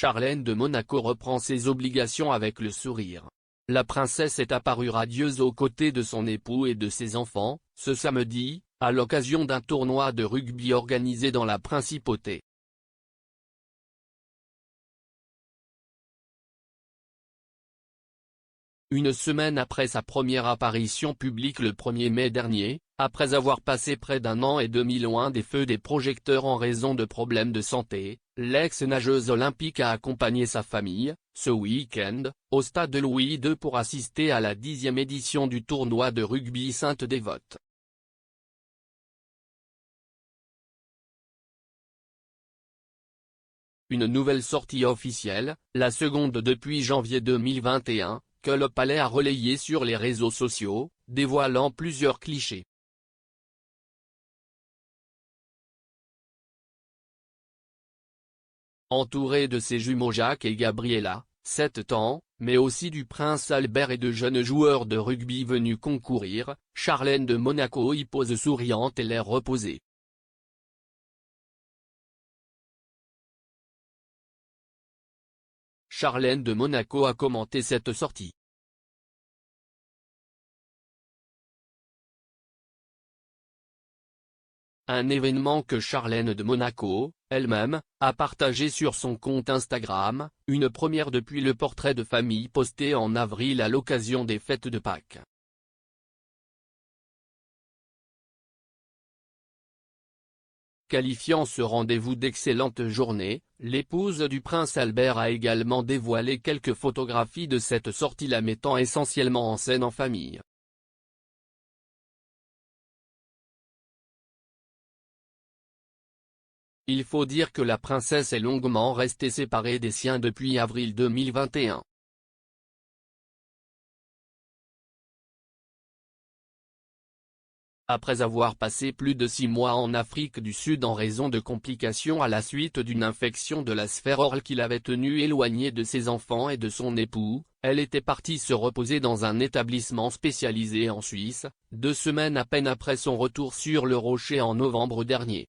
Charlène de Monaco reprend ses obligations avec le sourire. La princesse est apparue radieuse aux côtés de son époux et de ses enfants, ce samedi, à l'occasion d'un tournoi de rugby organisé dans la principauté. Une semaine après sa première apparition publique le 1er mai dernier, après avoir passé près d'un an et demi loin des feux des projecteurs en raison de problèmes de santé, l'ex-nageuse olympique a accompagné sa famille, ce week-end, au stade Louis II pour assister à la 10e édition du tournoi de rugby Sainte-Dévote. Une nouvelle sortie officielle, la seconde depuis janvier 2021, que le palais a relayé sur les réseaux sociaux, dévoilant plusieurs clichés. Entouré de ses jumeaux Jacques et Gabriella, 7 ans, mais aussi du prince Albert et de jeunes joueurs de rugby venus concourir, Charlène de Monaco y pose souriante et l'air reposé. Charlène de Monaco a commenté cette sortie. Un événement que Charlène de Monaco, elle-même, a partagé sur son compte Instagram, une première depuis le portrait de famille posté en avril à l'occasion des fêtes de Pâques. Qualifiant ce rendez-vous d'excellente journée, l'épouse du prince Albert a également dévoilé quelques photographies de cette sortie la mettant essentiellement en scène en famille. Il faut dire que la princesse est longuement restée séparée des siens depuis avril 2021. Après avoir passé plus de 6 mois en Afrique du Sud en raison de complications à la suite d'une infection de la sphère orale qui l'avait tenue éloignée de ses enfants et de son époux, elle était partie se reposer dans un établissement spécialisé en Suisse, 2 semaines à peine après son retour sur le Rocher en novembre dernier.